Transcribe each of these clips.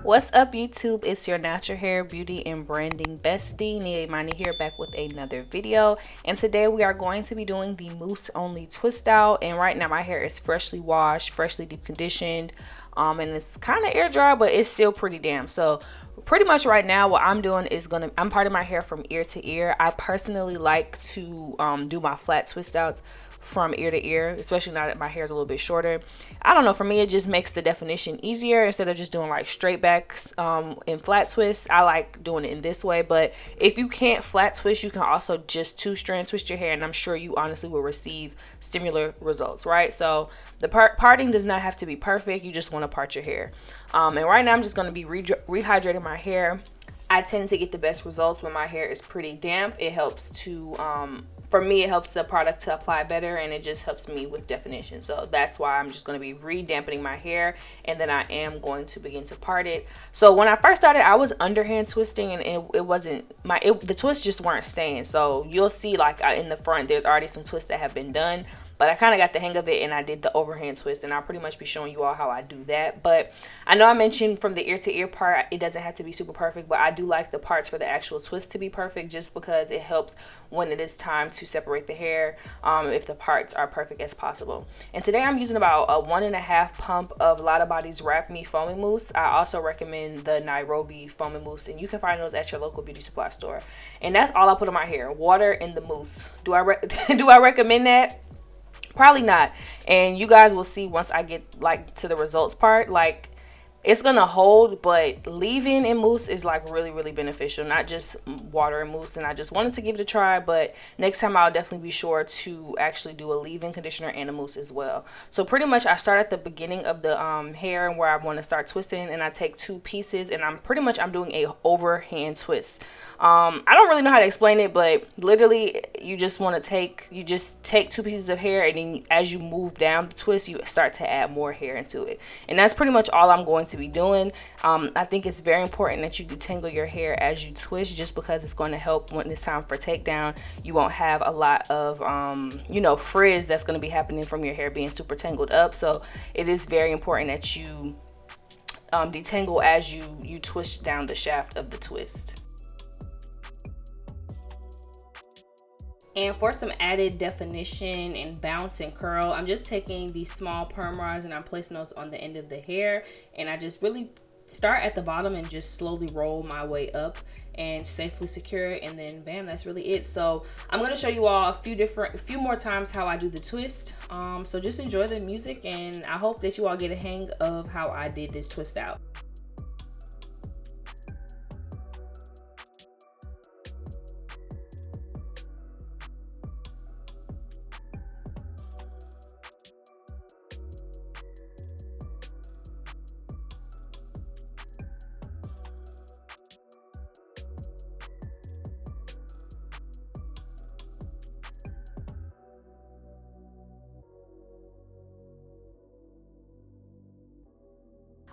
What's up, YouTube? It's your natural hair, beauty, and branding bestie, Nia Imani here, back with another video. And today we are going to be doing the mousse only twist out. And right now my hair is freshly washed, freshly deep conditioned, and it's kind of air dry, but it's still pretty damp. So pretty much right now what I'm doing is I'm parting my hair from ear to ear. I personally like to do my flat twist outs from ear to ear, especially now that my hair is a little bit shorter. I don't know, for me it just makes the definition easier instead of just doing like straight backs in flat twists. I like doing it in this way, but if you can't flat twist, you can also just two strand twist your hair, and I'm sure you honestly will receive similar results, right? So the parting does not have to be perfect. You just want to part your hair, and right now I'm just going to be rehydrating my hair. I tend to get the best results when my hair is pretty damp. It helps to for me, it helps the product to apply better, and it just helps me with definition. So that's why I'm just going to be re-dampening my hair, and then I am going to begin to part it. So when I first started, I was underhand twisting, and it wasn't the twists just weren't staying. So you'll see, like in the front, there's already some twists that have been done, but I kind of got the hang of it, and I did the overhand twist, and I'll pretty much be showing you all how I do that. But I know I mentioned from the ear to ear part, it doesn't have to be super perfect, but I do like the parts for the actual twist to be perfect, just because it helps when it is time to separate the hair, if the parts are perfect as possible. And today I'm using about a 1.5 pump of Lotta Body's Wrap Me Foaming Mousse. I also recommend the Nairobi Foaming Mousse, and you can find those at your local beauty supply store. And that's all I put on my hair, water and the mousse. Do I recommend that? Probably not. And you guys will see once I get like to the results part, like it's gonna hold, but leave-in and mousse is like really beneficial, not just water and mousse. And I just wanted to give it a try, but next time I'll definitely be sure to actually do a leave-in conditioner and a mousse as well. So pretty much I start at the beginning of the hair and where I want to start twisting, and I take two pieces, and I'm doing a overhand twist. I don't really know how to explain it, but literally you just take two pieces of hair, and then as you move down the twist, you start to add more hair into it. And that's pretty much all I'm going to be doing. I think it's very important that you detangle your hair as you twist, just because it's going to help when it's time for takedown. You won't have a lot of frizz that's going to be happening from your hair being super tangled up. So it is very important that you detangle as you twist down the shaft of the twist. And for some added definition and bounce and curl, I'm just taking these small perm rods and I'm placing those on the end of the hair, and I just really start at the bottom and just slowly roll my way up and safely secure it, and then bam, that's really it. So I'm going to show you all a few more times how I do the twist. So just enjoy the music, and I hope that you all get a hang of how I did this twist out.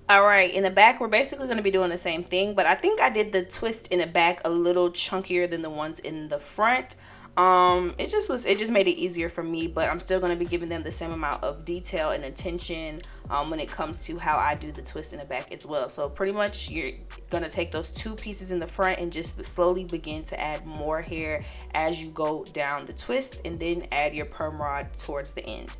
All right, in the back we're basically going to be doing the same thing, but I think I did the twist in the back a little chunkier than the ones in the front. It just made it easier for me, but I'm still going to be giving them the same amount of detail and attention when it comes to how I do the twist in the back as well. So pretty much you're going to take those two pieces in the front and just slowly begin to add more hair as you go down the twist, and then add your perm rod towards the end.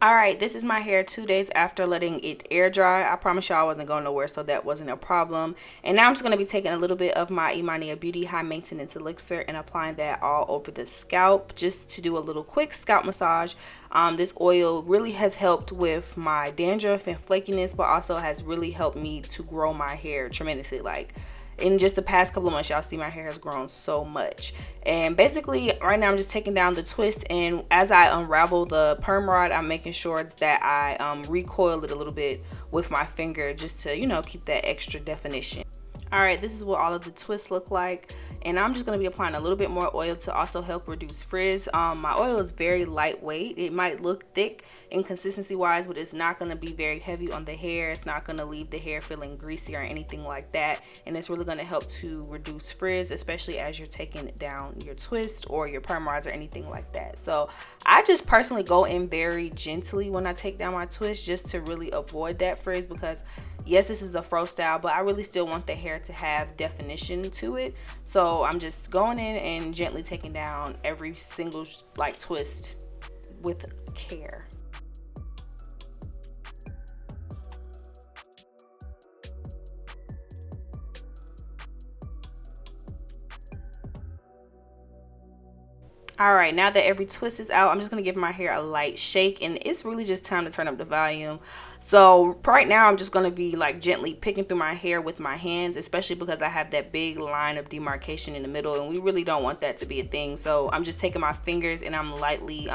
All right, this is my hair 2 days after letting it air dry. I promise y'all I wasn't going nowhere, so that wasn't a problem. And now I'm just going to be taking a little bit of my Imani Beauty High Maintenance Elixir and applying that all over the scalp, just to do a little quick scalp massage. This oil really has helped with my dandruff and flakiness, but also has really helped me to grow my hair tremendously. Like, in just the past couple of months, y'all see my hair has grown so much. And basically right now I'm just taking down the twist, and as I unravel the perm rod, I'm making sure that I recoil it a little bit with my finger, just to keep that extra definition. All right, this is what all of the twists look like, and I'm just going to be applying a little bit more oil to also help reduce frizz. My oil is very lightweight. It might look thick in consistency wise, but it's not going to be very heavy on the hair. It's not going to leave the hair feeling greasy or anything like that, and it's really going to help to reduce frizz, especially as you're taking down your twist or your perm rods or anything like that. So I just personally go in very gently when I take down my twist, just to really avoid that frizz, because yes, this is a fro style, but I really still want the hair to have definition to it. So I'm just going in and gently taking down every single like twist with care. All right, now that every twist is out, I'm just gonna give my hair a light shake, and it's really just time to turn up the volume. So right now I'm just gonna be like gently picking through my hair with my hands, especially because I have that big line of demarcation in the middle, and we really don't want that to be a thing. So I'm just taking my fingers and I'm lightly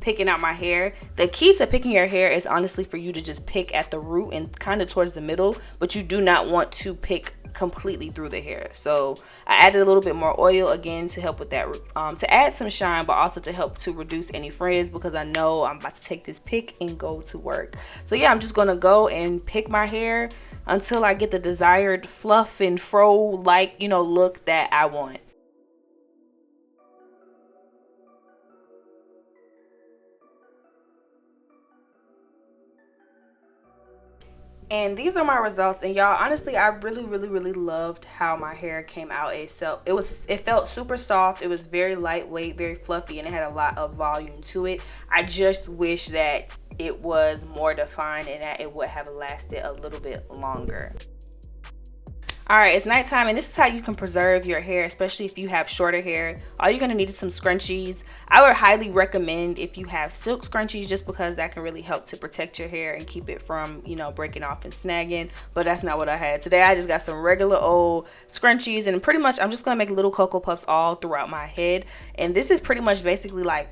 picking out my hair. The key to picking your hair is honestly for you to just pick at the root and kind of towards the middle, but you do not want to pick completely through the hair. So I added a little bit more oil again to help with that, to add some shine, but also to help to reduce any frizz, because I know I'm about to take this pick and go to work. So yeah, I'm just gonna go and pick my hair until I get the desired fluff and fro like, you know, look that I want. And these are my results, and y'all, honestly, I really loved how my hair came out itself. It felt super soft, it was very lightweight, very fluffy, and it had a lot of volume to it. I just wish that it was more defined and that it would have lasted a little bit longer. All right, it's nighttime, and this is how you can preserve your hair, especially if you have shorter hair. All you're gonna need is some scrunchies. I would highly recommend if you have silk scrunchies, just because that can really help to protect your hair and keep it from, you know, breaking off and snagging. But that's not what I had today. I just got some regular old scrunchies, and pretty much I'm just gonna make little cocoa puffs all throughout my head. And this is pretty much basically like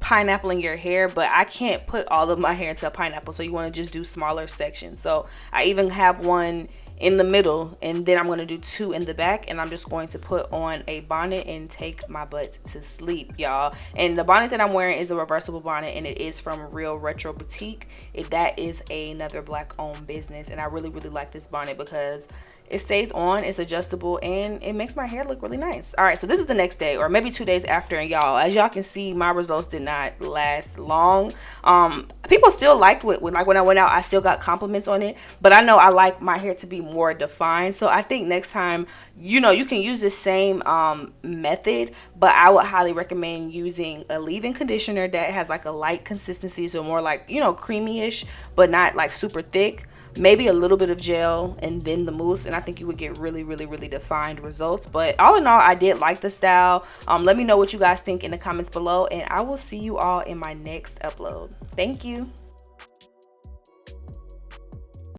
pineapple in your hair, but I can't put all of my hair into a pineapple, so you want to just do smaller sections. So I even have one in the middle, and then I'm going to do two in the back, and I'm just going to put on a bonnet and take my butt to sleep, y'all. And the bonnet that I'm wearing is a reversible bonnet, and it is from Real Retro Boutique. That is another black owned business, and I really like this bonnet because it stays on, it's adjustable, and it makes my hair look really nice. All right, so this is the next day, or maybe 2 days after, and y'all, as y'all can see, my results did not last long. People still liked it. Like when I went out, I still got compliments on it, but I know I like my hair to be more defined. So I think next time, you know, you can use the same method, but I would highly recommend using a leave-in conditioner that has like a light consistency, so more like, you know, creamy-ish, but not like super thick. Maybe a little bit of gel and then the mousse, and I think you would get really defined results. But all in all, I did like the style. Let me know what you guys think in the comments below, and I will see you all in my next upload. Thank you.